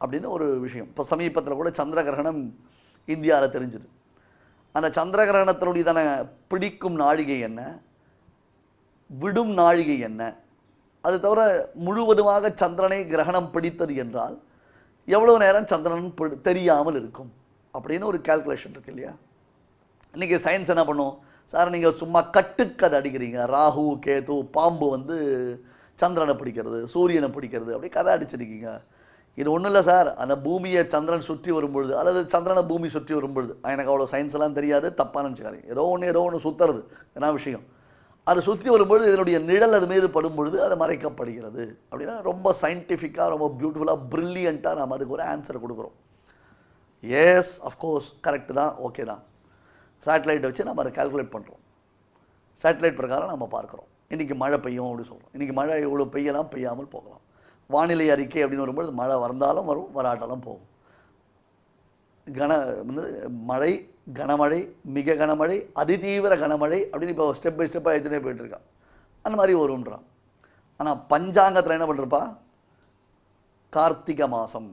அப்படின்னு ஒரு விஷயம். இப்போ சமீபத்தில் கூட சந்திர கிரகணம் இந்தியாவில் தெரிஞ்சுது. அந்த சந்திர கிரகணத்தினுடையதான பிடிக்கும் நாழிகை என்ன, விடும் நாழிகை என்ன, அது தவிர முழுவதுமாக சந்திரனை கிரகணம் பிடித்தது என்றால் எவ்வளோ நேரம் சந்திரன் தெரியாமல் இருக்கும் அப்படின்னு ஒரு கால்குலேஷன் இருக்குது இல்லையா? இன்றைக்கி சயின்ஸ் என்ன பண்ணும்? சார் நீங்கள் சும்மா கட்டுக்கதை அடிக்கிறீங்க, ராகு கேது பாம்பு வந்து சந்திரனை பிடிக்கிறது, சூரியனை பிடிக்கிறது, அப்படி கதை அடிச்சிருக்கீங்க. இது ஒன்றும் இல்லை சார், அந்த பூமியை சந்திரன் சுற்றி வரும்பொழுது அல்லது சந்திரனை பூமி சுற்றி வரும்பொழுது, எனக்கு அவ்வளோ சயின்ஸ்லாம் தெரியாது, தப்பாக நினச்சிக்காதீங்க, ஏதோ ஒன்று சுற்றுறது என்ன விஷயம், அது சுற்றி வரும்பொழுது இதனுடைய நிழல் அது மீது படும்பொழுது அது மறைக்கப்படுகிறது அப்படின்னா ரொம்ப சயின்டிஃபிக்காக, ரொம்ப பியூட்டிஃபுல்லாக, ப்ரில்லியண்ட்டாக நம்ம அதுக்கு ஒரு ஆன்சர் கொடுக்குறோம். எஸ், அஃப்கோர்ஸ் கரெக்டு தான், ஓகே தான். சேட்டலைட்டை வச்சு நம்ம அதை கால்குலேட் பண்ணுறோம். சேட்டலைட் பிரகாரம் நம்ம பார்க்குறோம். இன்றைக்கி மழை பெய்யும் அப்படின்னு சொல்கிறோம். இன்றைக்கி மழை இவ்வளோ பெய்யலாம், பெய்யாமல் போகலாம். வானிலை அறிக்கை அப்படின்னு வரும்பொழுது மழை வந்தாலும் வரும், வராட்டாலும் போகும். மழை, கனமழை, மிக கனமழை, அதிதீவிர கனமழை அப்படின்னு இப்போ ஸ்டெப் பை ஸ்டெப்பாக எத்தனை போயிட்டுருக்கான். அந்த மாதிரி வருன்றான். ஆனால் பஞ்சாங்கத்தில் என்ன பண்ணுறப்பா, கார்த்திகை மாதம்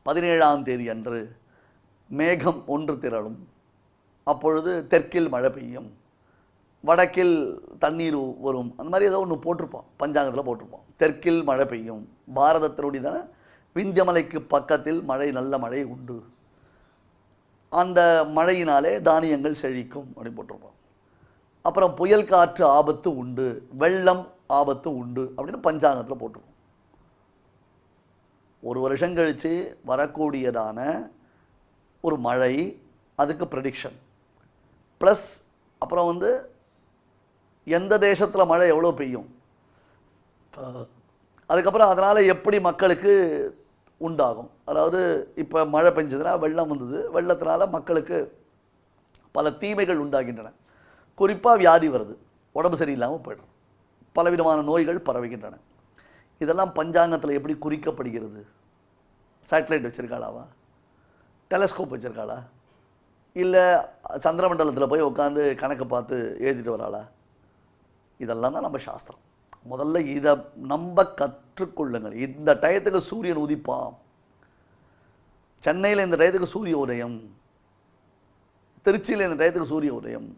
17ஆம் தேதி அன்று மேகம் ஒன்று திரளும், அப்பொழுது தெற்கில் மழை பெய்யும், வடக்கில் தண்ணீர் வரும், அந்த மாதிரி ஏதோ ஒன்று போட்டிருப்போம், பஞ்சாங்கத்தில் போட்டிருப்போம். தெற்கில் மழை பெய்யும், பாரதத்தினுடையதான விந்தியமலைக்கு பக்கத்தில் மழை, நல்ல மழை உண்டு, அந்த மழையினாலே தானியங்கள் செழிக்கும் அப்படின்னு போட்டிருப்போம். அப்புறம் புயல் காற்று ஆபத்து உண்டு, வெள்ளம் ஆபத்து உண்டு அப்படின்னு பஞ்சாங்கத்தில் போட்டிருப்போம். ஒரு வருஷம் கழித்து வரக்கூடியதான ஒரு மழை, அதுக்கு ப்ரெடிக்ஷன் ப்ளஸ் அப்புறம் வந்து எந்த தேசத்தில் மழை எவ்வளோ பெய்யும், அதுக்கப்புறம் அதனால் எப்படி மக்களுக்கு உண்டாகும். அதாவது இப்போ மழை பெஞ்சதுன்னா வெள்ளம் வந்தது, வெள்ளத்தினால மக்களுக்கு பல தீமைகள் உண்டாகின்றன. குறிப்பாக வியாதி வருது, உடம்பு சரியில்லாமல் போய்டும், பலவிதமான நோய்கள் பரவுகின்றன. இதெல்லாம் பஞ்சாங்கத்தில் எப்படி குறிக்கப்படுகிறது? சேட்டலைட் வச்சுருக்காளாவா, டெலஸ்கோப் வச்சுருக்காளா, இல்லை சந்திரமண்டலத்தில் போய் உட்காந்து கணக்கு பார்த்து எழுதிட்டு வராளா? இதெல்லாம் தான் நம்ம சாஸ்திரம். முதல்ல இதை நம்ம கற்றுக்கொள்ளுங்கள். இந்த டயத்துக்கு சூரியன் உதிப்பான், சென்னையில் இந்த டயத்துக்கு சூரிய உதயம், திருச்சியில் இந்த டயத்துக்கு சூரிய உதயம்,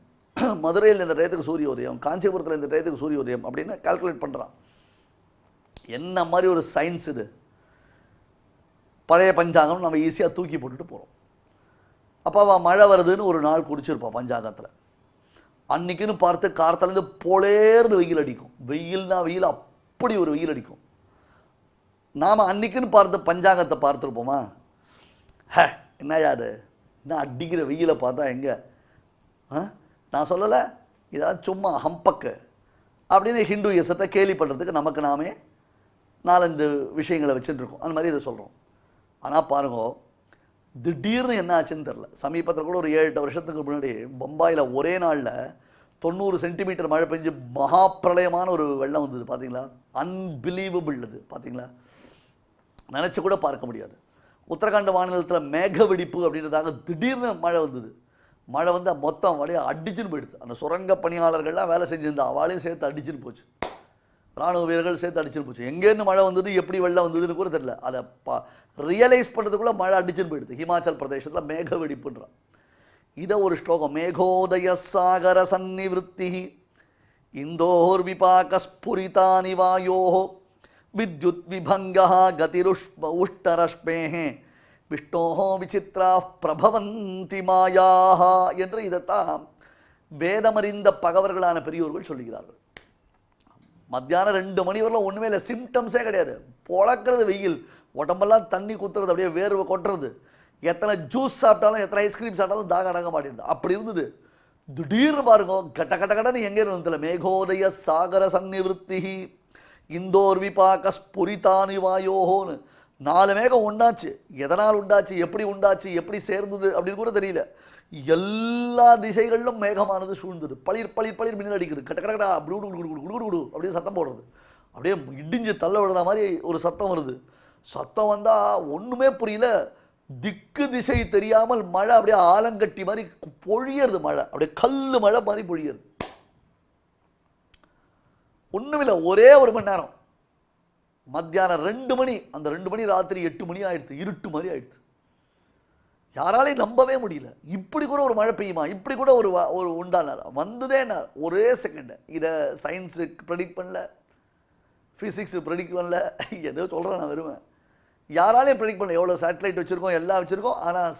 மதுரையில் இந்த டயத்துக்கு சூரிய உதயம், காஞ்சிபுரத்தில் இந்த டயத்துக்கு சூரிய உதயம் அப்படின்னு கால்குலேட் பண்ணுறான். என்ன மாதிரி ஒரு சயின்ஸ் இது! பழைய பஞ்சாங்கம் நம்ம ஈஸியாக தூக்கி போட்டுட்டு போகிறோம். அப்போ அவள் மழை வருதுன்னு ஒரு நாள் குறிச்சிருப்பான் பஞ்சாங்கத்தில். அன்றைக்கின்னு பார்த்து காரத்துலேருந்து போலேர்னு வெயில் அடிக்கும். வெயில்னா வெயில், அப்படி ஒரு வெயில் அடிக்கும். நாம் அன்றைக்கின்னு பார்த்து பஞ்சாங்கத்தை பார்த்துருப்போமா? என்னையா அது, என்ன அடிக்கிற வெயிலை பார்த்தா எங்கே? நான் சொல்லலை, இதெல்லாம் சும்மா ஹம்பக்கு அப்படின்னு ஹிந்துயிசத்தை கேலி பண்ணுறதுக்கு நமக்கு நாமே 4-5 விஷயங்களை வச்சுட்டுருக்கோம். அந்த மாதிரி இதை சொல்கிறோம். ஆனால் பாருங்க, திடீர்னு என்ன ஆச்சுன்னு தெரில. சமீபத்தில் கூட ஒரு 7-8 வருஷத்துக்கு முன்னாடி பம்பாயில் ஒரே நாளில் 90 சென்டிமீட்டர் மழை பெஞ்சு மகா பிரளயமான ஒரு வெள்ளம் வந்தது. பார்த்தீங்களா? அன்பிலீவபிள் அது. பார்த்தீங்களா? நினச்சி கூட பார்க்க முடியாது. உத்தரகாண்ட் மாநிலத்தில் மேக வெடிப்பு அப்படின்றதாக திடீர்னு மழை வந்தது. மழை வந்து மொத்தம் அப்படியே அடிச்சுன்னு போயிடுது. அந்த சுரங்க பணியாளர்கள்லாம் வேலை செஞ்சுருந்தா அவளையும் சேர்த்து அடிச்சுன்னு போச்சு, இராணுவ வீரர்கள் சேர்த்து அடிச்சுன்னு போச்சு. எங்கேருந்து மழை வந்தது, எப்படி வெள்ளம் வந்ததுன்னு கூட தெரியல. அதை ரியலைஸ் பண்ணுறதுக்குள்ளே மழை அடிச்சுன்னு போயிடுது. ஹிமாச்சல் பிரதேசத்தில் மேக வெடிப்புன்றான். இதை ஒரு ஸ்லோகம், மேகோதய சாகர சன்னிவிருத்தி இந்தோர் விபாக ஸ்புரிதானி வாயோ வித்யுத் விபங்கா கதிருஷ்டரஷ்மே விஷ்ணோஹோ விசித்ரா பிரபவந்தி மாயாக என்று இதைத்தான் வேதமறிந்த பகவர்களான பெரியோர்கள் சொல்லுகிறார்கள். மத்தியானம் 2 மணி வரலாம் ஒன்றுமே இல்லை, சிம்டம்ஸே கிடையாது. பொழக்கிறது வெயில், உடம்பெல்லாம் தண்ணி குத்துறது, அப்படியே வேர்வை கொட்டுறது. எத்தனை ஜூஸ் சாப்பிட்டாலும் எத்தனை ஐஸ்கிரீம் சாப்பிட்டாலும் தாகம் அடங்க மாட்டேங்குது. அப்படி இருந்தது. திடீர்னு பாருங்க, கட்ட கட்ட கடன்னு எங்கே இருந்ததில்ல. மேகோதய சாகர சன்னிவிருத்தி இந்தோர் விபாக ஸ்புரிதானி வாயோன்னு 4 மேகம் உண்டாச்சு. எதனால் உண்டாச்சு, எப்படி உண்டாச்சு, எப்படி சேர்ந்தது அப்படின்னு கூட தெரியல. எல்லா திசைகளிலும் மேகமானது சூழ்ந்தது. பளிர் பளிர் பளிர் மின்னல் அடிக்குது. கட்ட கடா அப்படி குடு அப்படியே சத்தம் போடுறது. அப்படியே இடிஞ்சு தள்ள விடுற மாதிரி ஒரு சத்தம் வருது. சத்தம் வந்தால் ஒன்றுமே புரியல. திக்கு திசை தெரியாமல் மழை அப்படியே ஆலங்கட்டி மாதிரி பொழியறது. மழை அப்படியே கல் மழை மாதிரி பொழியறது. ஒன்றுமில்லை, ஒரே 1 மணி நேரம். மத்தியானம் 2 மணி, அந்த 2 மணி ராத்திரி 8 மணி ஆயிடுது. இருட்டு மாதிரி ஆயிடுது. யாராலையும் நம்பவே முடியல. இப்படி கூட ஒரு மழை பெய்யுமா, இப்படி கூட ஒரு உண்டானார் வந்ததே என்ன ஒரே செகண்ட். இதை சயின்ஸுக்கு ப்ரெடிக்ட் பண்ணல, ஃபிசிக்ஸு ப்ரெடிக்ட் பண்ணல, ஏதோ சொல்கிறேன் நான் வருவேன். யாராலையும் ப்ரெடிக்ட் பண்ணல. எவ்வளோ சேட்டலைட் வச்சுருக்கோம், எல்லாம் வச்சுருக்கோம். ஆனால்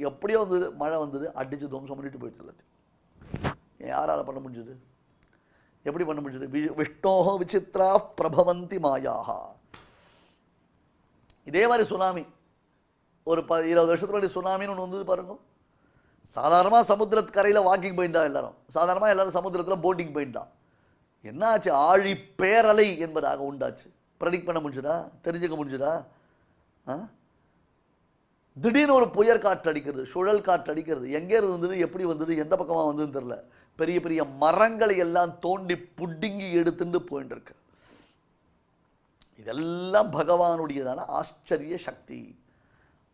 எப்படியோ வந்தது, மழை வந்தது, அடித்து துவம்சம் பண்ணிட்டு போயிடுச்சு எல்லாத்தையும். யாரால் பண்ண முடிஞ்சது, எப்படி பண்ண முடிஞ்சது? விஷ்ணோஹோ விசித்ரா பிரபவந்தி மாயாக. இதே மாதிரி சுனாமி ஒரு 20 வருஷத்துக்கு முன்னாடி சுனாமின்னு ஒன்று வந்தது பாருங்க. சாதாரணமாக சமுத்திரத்து கரையில் வாக்கிங் போயிட்டா எல்லாரும், சாதாரணமாக எல்லாரும் சமுத்திரத்தில் போட்டிங் போயிட்டா. என்ன ஆச்சு? ஆழி பேரலை என்பதாக உண்டாச்சு. ப்ரெடிக்ட் பண்ண முடிஞ்சுதா, தெரிஞ்சுக்க முடிஞ்சுதா? திடீர்னு ஒரு புயல் காற்று அடிக்கிறது, சுழல் காற்று அடிக்கிறது. எங்கே இருந்தது, எப்படி வந்தது, எந்த பக்கமாக வந்ததுன்னு தெரியல. பெரிய பெரிய மரங்களை எல்லாம் தோண்டி புடுங்கி எடுத்துட்டு போயிட்டு இருக்கு. இதெல்லாம் பகவானுடையதான ஆச்சரிய சக்தி.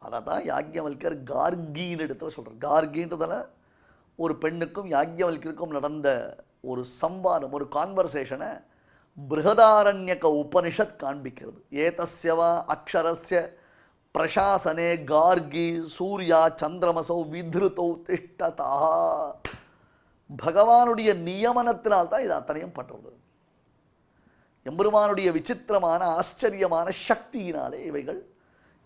அதை தான் யாக்ஞவல்கர் கார்கின்னு இடத்துல சொல்கிறார். கார்கின்றதால ஒரு பெண்ணுக்கும் யாக்ஞவல்கருக்கும் நடந்த ஒரு சம்வாதம், ஒரு கான்வர்சேஷனை பிருகதாரண்யக உபனிஷத் காண்பிக்கிறது. ஏதஸ்யவா அக்ஷரஸ்ய பிரசாசனே கார்கி சூர்யா சந்திரமசௌ வித்ருதௌ திஷ்டதா. பகவானுடைய நியமனத்தினால்தான் இது அத்தனையும் பண்ணுறது. எம்பெருமானுடைய விசித்திரமான ஆச்சரியமான சக்தியினாலே இவைகள்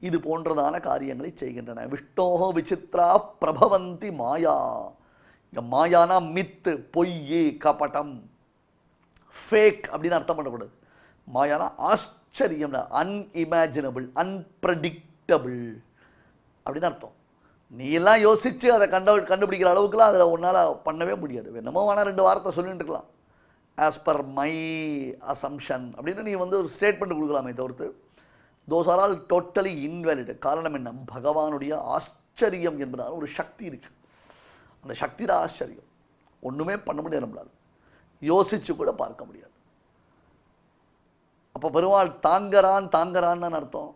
இது போன்றதான காரியங்களை செய்கின்றன. விஷ்ணோஹோ விசித்ரா பிரபவந்தி மாயா. இங்கே மாயானா மித்து, பொய், கபடம், ஃபேக் அப்படின்னு அர்த்தம் பண்ணக்கூடாது. மாயானா ஆச்சரியம், அன்இமேஜினபிள், அன்பிரடிக்டபிள் அப்படின்னு அர்த்தம். நீ எல்லாம் யோசித்து அதை கண்டுபிடிக்கிற அளவுக்குலாம் அதில் உன்னால் பண்ணவே முடியாது. என்னமோ வேணால் 2 வார்த்தை சொல்லிட்டு இருக்கலாம், ஆஸ் பர் மை அசம்ஷன் அப்படின்னு நீ வந்து ஒரு ஸ்டேட்மெண்ட் கொடுக்கலாமே தவிர்த்து those are all totally invalid. காரணம் என்ன? பகவானுடைய ஆச்சரியம் என்பதால் ஒரு சக்தி இருக்குது. அந்த சக்தி தான் ஆச்சரியம். ஒன்றுமே பண்ண முடியாது, நம்மளால் யோசித்து கூட பார்க்க முடியாது. அப்போ பெருமாள் தாங்கறான்னு அர்த்தம்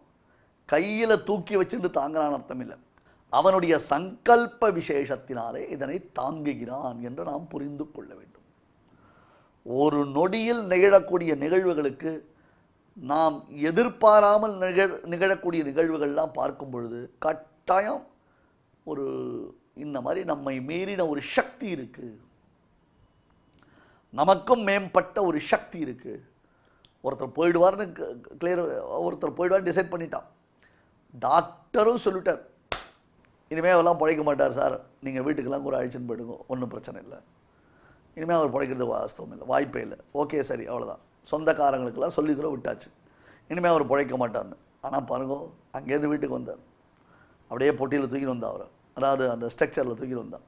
கையில் தூக்கி வச்சுட்டு தாங்கறான்னு அர்த்தம் இல்லை. அவனுடைய சங்கல்ப விசேஷத்தினாலே இதனை தாங்குகிறான் என்று நாம் புரிந்து கொள்ள வேண்டும். ஒரு நொடியில் நிகழக்கூடிய நிகழ்வுகளுக்கு நாம் எதிர்பாராமல் நிகழக்கூடிய நிகழ்வுகள்லாம் பார்க்கும் பொழுது கட்டாயம் ஒரு இந்த மாதிரி நம்மை மீறின ஒரு சக்தி இருக்குது, நமக்கும் மேம்பட்ட ஒரு சக்தி இருக்குது. ஒருத்தர் போயிடுவார்னு டிசைட் பண்ணிட்டான். டாக்டரும் சொல்லிட்டார், இனிமேல் அவெல்லாம் பிழைக்க மாட்டார் சார், நீங்கள் வீட்டுக்கெல்லாம் கூட அழிச்சுன்னு போயிடுங்க, ஒன்றும் பிரச்சனை இல்லை, இனிமேல் அவர் பிழைக்கிறது வாஸ்தவம் இல்லை, வாய்ப்பே இல்லை. ஓகே சரி, அவ்வளோதான். சொந்தக்காரங்களுக்கெல்லாம் சொல்லி கூட விட்டாச்சு, இனிமேல் அவர் பிழைக்க மாட்டார்னு. ஆனால் பாருங்க, அங்கேருந்து வீட்டுக்கு வந்தார், அப்படியே பொட்டியில் தூக்கிட்டு வந்தார் அவர், அதாவது அந்த ஸ்ட்ரக்சரில் தூக்கிட்டு வந்தார்.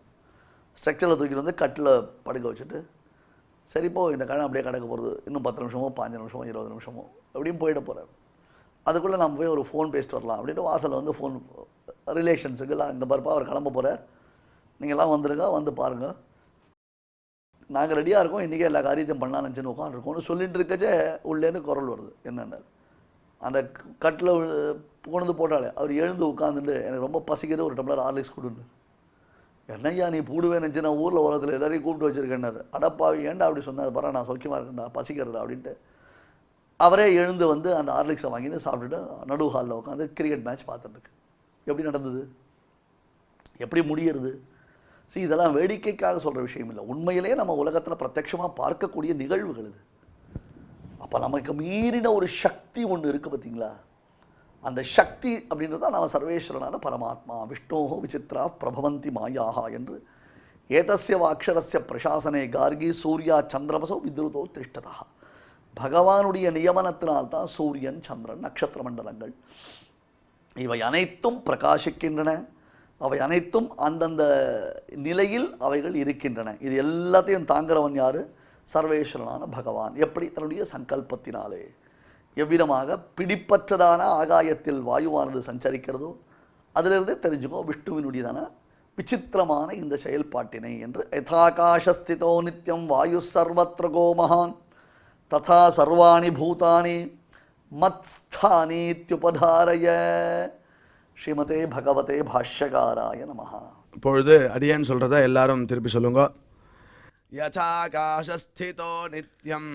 ஸ்ட்ரக்சரில் தூக்கிட்டு வந்து கட்டில் படுக்க வச்சுட்டு, சரிப்போ இந்த கடன் அப்படியே கிடக்க போகிறது, இன்னும் 10 நிமிஷமோ 5 நிமிஷமோ 20 நிமிஷமோ அப்படியும் போயிட போகிறார். அதுக்குள்ளே நம்ம போய் ஒரு ஃபோன் பேசிட்டு வரலாம் அப்படின்ட்டு வாசலில் வந்து ஃபோன் ரிலேஷன்ஸுக்கெல்லாம், இந்த பருப்பா அவர் கிளம்ப போகிறார், நீங்கள்லாம் வந்துடுங்க, வந்து பாருங்கள், நாங்கள் ரெடியாக இருக்கோம், இன்றைக்கே எல்லா காரியத்தையும் பண்ணலாம்னு நினச்சின்னு உட்காந்துருக்கோம்னு சொல்லிட்டு இருக்கச்சே உள்ளேருந்து குரல் வருது. என்னென்ன அந்த கட்டில் கொண்டு போட்டாலே அவர் எழுந்து உட்காந்துட்டு, எனக்கு ரொம்ப பசிக்கிற, ஒரு டம்ளர் ஹார்லிக்ஸ் கொடுன்னு. என்னையா நீ பூடுவே நினச்சி, நான் ஊரில் உலகத்தில் எல்லாரையும் கூப்பிட்டு வச்சுருக்கேன்னாரு. அடப்பாவி, ஏன்டா அப்படி சொன்னார், பாரா நான் சௌக்கியமாக இருக்கேன்டா, பசிக்கிறதா அப்படின்ட்டு அவரே எழுந்து வந்து அந்த ஹார்லிக்ஸை வாங்கிட்டு சாப்பிட்டுட்டு நடு ஹாலில் உட்காந்து கிரிக்கெட் மேட்ச் பார்த்துட்டுருக்கு. எப்படி நடந்தது, எப்படி முடியறது? இதெல்லாம் வேடிக்கைக்காக சொல்கிற விஷயம் இல்லை, உண்மையிலேயே நம்ம உலகத்தில் பிரத்யட்சமாக பார்க்கக்கூடிய நிகழ்வுகள் இது. அப்போ நமக்கு மீறின ஒரு சக்தி ஒன்று இருக்குது பார்த்தீங்களா? அந்த சக்தி அப்படின்றத நம்ம சர்வேஸ்வரனான பரமாத்மா விஷ்ணோஹோ விசித்ரா பிரபவந்தி மாயாஹா என்று ஏதஸ்ய வாக்ஷரஸ்ய பிரசாசனே கார்கி சூர்யா சந்திரமசோ வித்ருதோ திஷ்டதா. பகவானுடைய நியமனத்தினால்தான் சூரியன், சந்திரன், நட்சத்திர மண்டலங்கள் இவை அனைத்தும் பிரகாசிக்கின்றன. அவை அனைத்தும் அந்தந்த நிலையில் அவைகள் இருக்கின்றன. இது எல்லாத்தையும் தாங்கிறவன் யார்? சர்வேஸ்வரனான பகவான். எப்படி? தன்னுடைய சங்கல்பத்தினாலே. எவ்விதமாக பிடிப்பற்றதான ஆகாயத்தில் வாயுவானது சஞ்சரிக்கிறதோ அதிலிருந்தே தெரிஞ்சுக்கோ விஷ்ணுவினுடையதான விசித்திரமான இந்த செயல்பாட்டினை என்று. யதாகாசஸ்திதோ நித்யம் வாயு சர்வத்ர கோ மகான் ததா சர்வாணி பூதானி மத்ஸ்தானீத்யுபதாரய. ஸ்ரீமதே பகவதே பாஷ்யகாராய நமஹ. இப்பொழுது அடியேன் சொல்கிறத எல்லாரும் திருப்பி சொல்லுங்க. யதாகாசஸ்திதோ நித்யம்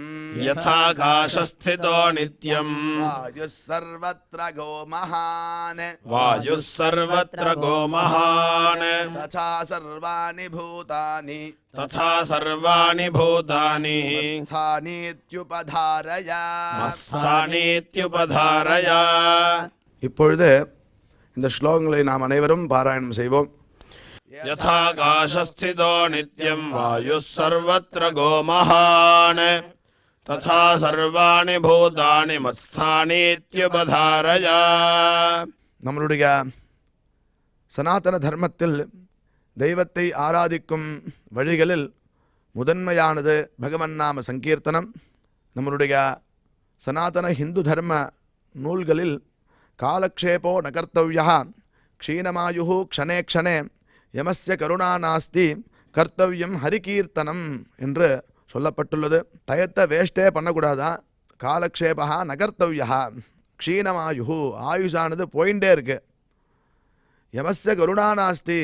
யதாகாசஸ்திதோ நித்யம் வாயுः சர்வத்ர கோ மகான் வாயுः சர்வத்ர கோ மகான் ததா சர்வாணி பூதானி ததா சர்வாணி பூதானி ஸ்தானீத்யுபதாரய. மத்ஸ்தானீத்யுபதாரய. இப்பொழுது இந்த ஸ்லோகங்களை நாம் அனைவரும் பாராயணம் செய்வோம். யதாகாசஸ்திதோ நித்யம் வாயுः சர்வத்ர கோ மகான் ததா சர்வாணி பூதானி மத்ஸ்தானீத்யுபதாரய. நம்மளுடைய சனாதன தர்மத்தில் தெய்வத்தை ஆராதிக்கும் வழிகளில் முதன்மையானது பகவன் நாம சங்கீர்த்தனம். நம்மளுடைய சனாதன ஹிந்து தர்ம நூல்களில் காலக்ஷேபோ ந கர்த்தவ்யா க்ஷீணமாயு க்ஷணே க்ஷணே யமஸ்ய கருணா நாஸ்தி கர்த்தவ்யம் ஹரிகீர்த்தனம் என்று சொல்லப்பட்டுள்ளது. டயத்தை வேஸ்டே பண்ணக்கூடாதான். காலக்ஷேபா ந கர்த்தவ்யா க்ஷீணமாயு, ஆயுஷானது போயிட்டே இருக்கு. யமஸ்ய கருணா நாஸ்தி,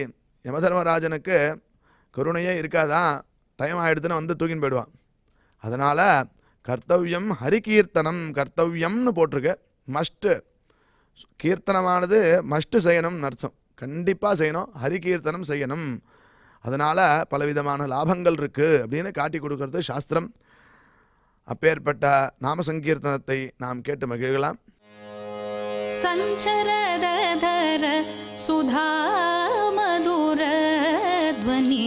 யமதர்மராஜனுக்கு கருணையே இருக்காதான், டைம் ஆகிடுதுன்னு வந்து தூக்கின்னு போயிடுவான். அதனால் கர்த்தவ்யம் ஹரிகீர்த்தனம், கர்த்தவ்யம்னு போட்டிருக்கு. மஸ்ட்டு கீர்த்தனமானது மஸ்ட்டு செய்யணும்னு அர்த்தம், கண்டிப்பாக செய்யணும், ஹரிகீர்த்தனம் செய்யணும். அதனால் பலவிதமான லாபங்கள் இருக்குது அப்படின்னு காட்டி கொடுக்கறது சாஸ்திரம். அப்பேற்பட்ட நாம சங்கீர்த்தனத்தை நாம் கேட்டு மகிழலாம். சஞ்சரதர சுதா மதுர த்வனி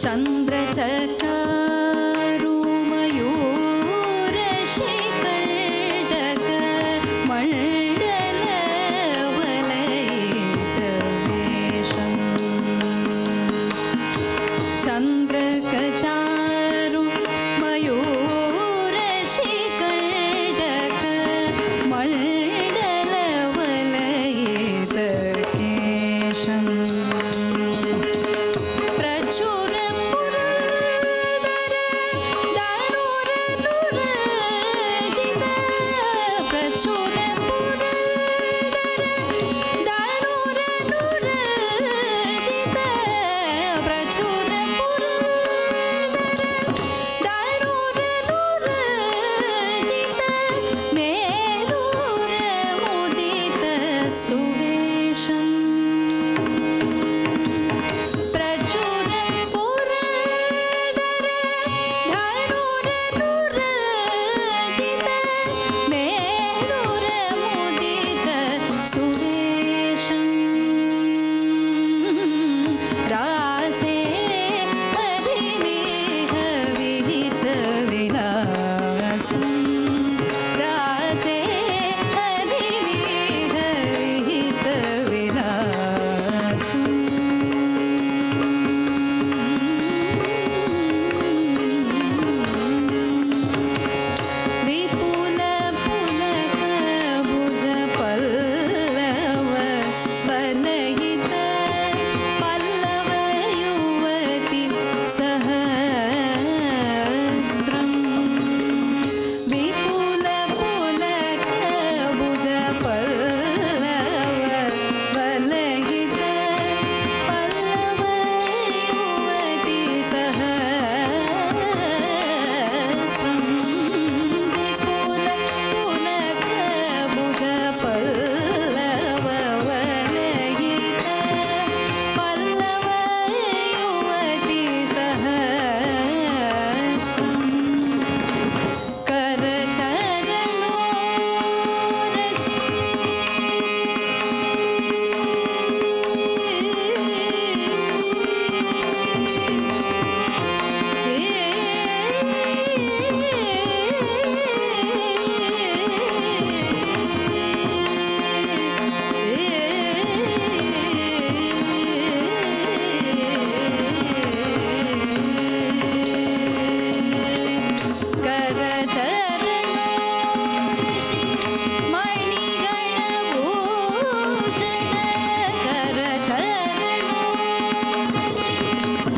चन्द्रचकारुमयूरशिखण्डक मण्डलवलयितवेषम् चन्द्रकचारु मयूरशिखण्डक मण्डलवलयितकेशम् प्रचुरपुरन्दर दारुरनुरजित प्रचुरपुरन्दर दारुरनुरजित दारुरनुरजित मेरुरमुदित सुवेशम् प्रचुरपुरन्दर दारुरनुरजित मेरुरमुदित सुवेशम् रासे हरिविहविहितविलासम् रासे हरिविहविहितविलासम् विपुल पुलक भुज पल्लव वलयित पल्लव युवति सहस्रम् विपुल पुलक भुज पल्लव वलयित पल्लव युवति सहस्रम् विपुल पुलक भुज पल्लव वलयित पल्लव युवति सहस्रम् करचरणोरसि करचरणोरसि मणिगणभूषण करचरणोरसि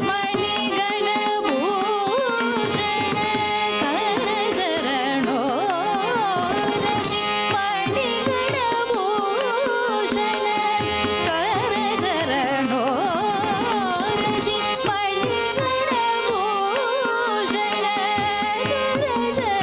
मणिगणभूषण करचरणोरसि मणिगणभूषण करचरणोरसि मणिगणभूषण करचरणोरसि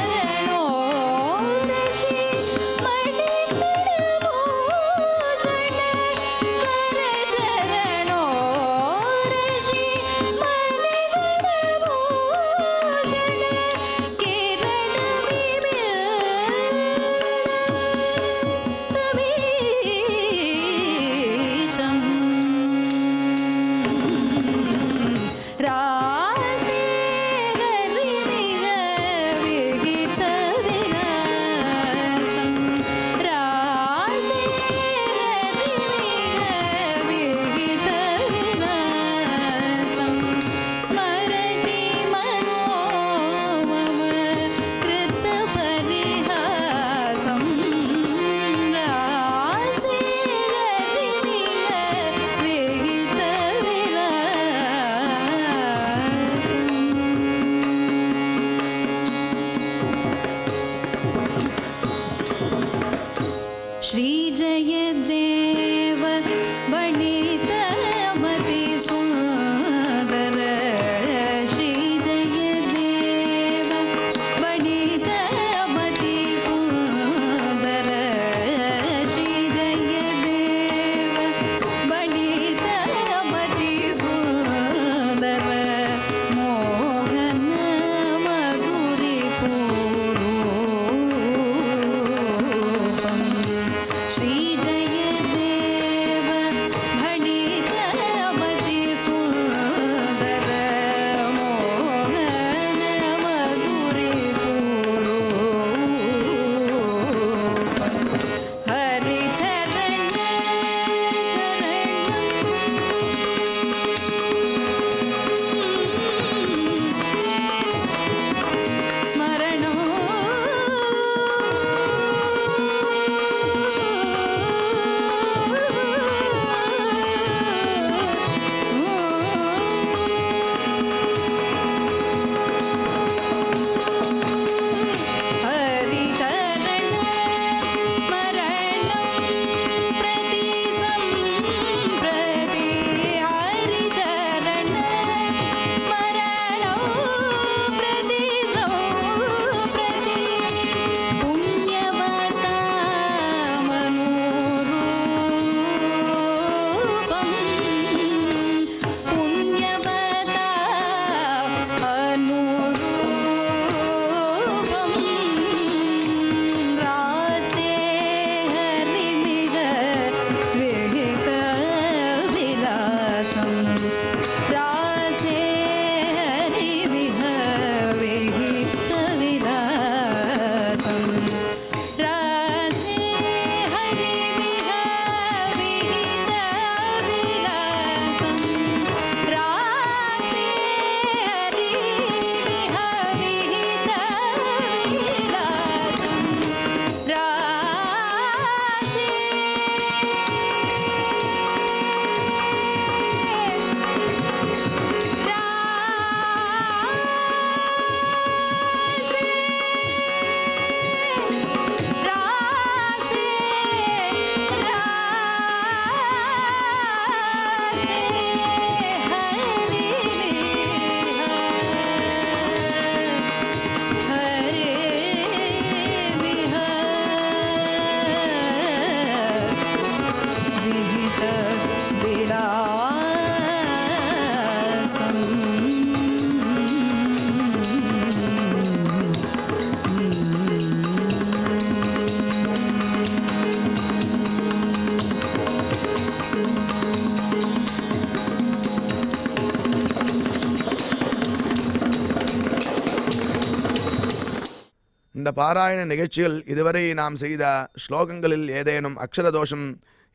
இந்த பாராயண நிகழ்ச்சியில் இதுவரை நாம் செய்த ஸ்லோகங்களில் ஏதேனும் அக்ஷர தோஷம்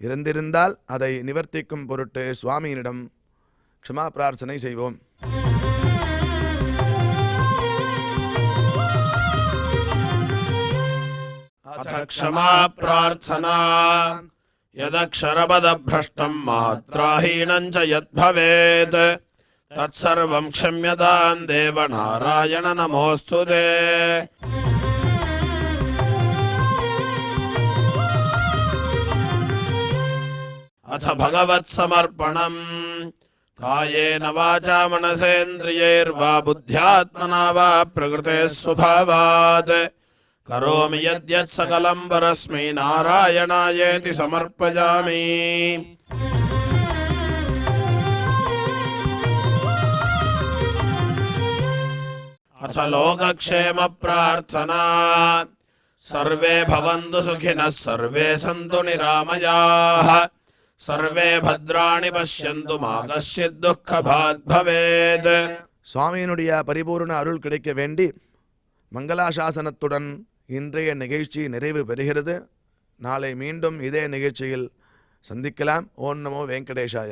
இருந்திருந்தால் அதை நிவர்த்திக்கும் பொருட்டு சுவாமியினிடம் க்ஷமா பிரார்த்தனை செய்வோம். अथ क्षमा प्रार्थना यदक्षरपदभ्रष्टं मात्राहीनं च यद्भवेत् तत्सर्वं क्षम्यतां देव नारायण नमोऽस्तु ते। अथ भगवत्समर्पणम् कायेन वाचा मनसेन्द्रियैर्वा बुद्ध्यात्मना वा प्रकृते स्वभावात् करोमि यद्यत् सकलं परस्मै नारायणायेति समर्पयामि। अथ लोकक्षेम प्रार्थना सर्वे भवन्तु सुखिनः सर्वे सन्तु निरामयाः सर्वे भद्राणि पश्यन्तु मा कश्चित् दुःखभाग् भवेत्. சுவாமியினுடைய பரிபூர்ண அருள் கிடைக்க வேண்டி மங்களாசாசனத்துடன் இன்றைய நிகழ்ச்சி நிறைவு பெறுகிறது. நாளை மீண்டும் இதே நிகழ்ச்சியில் சந்திக்கலாம். ஓம் நமோ வெங்கடேஷாய.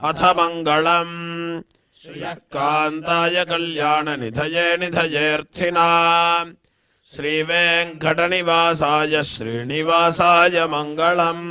अथ मङ्गलम् श्रियकान्ताय कल्याणनिधये निधयेऽर्थिनाम् श्रीवेङ्कटनिवासाय श्रीनिवासाय मङ्गलम्.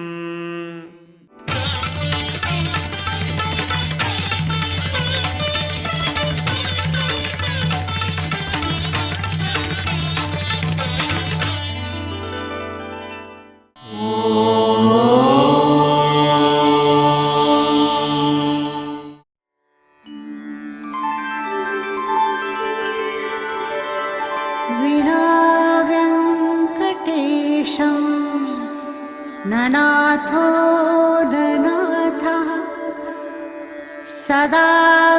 विना व्यङ्कटेशं ननाथो ननाथः सदा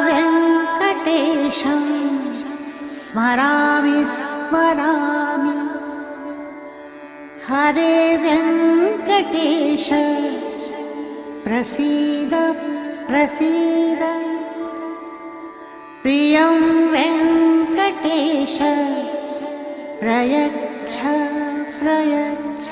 व्यङ्कटेशं स्मरामि स्मरामि हरे व्यङ्कटेश प्रसीद प्रसीद प्रियं वेङ्कटेश प्रयच्छ प्रयच्छ।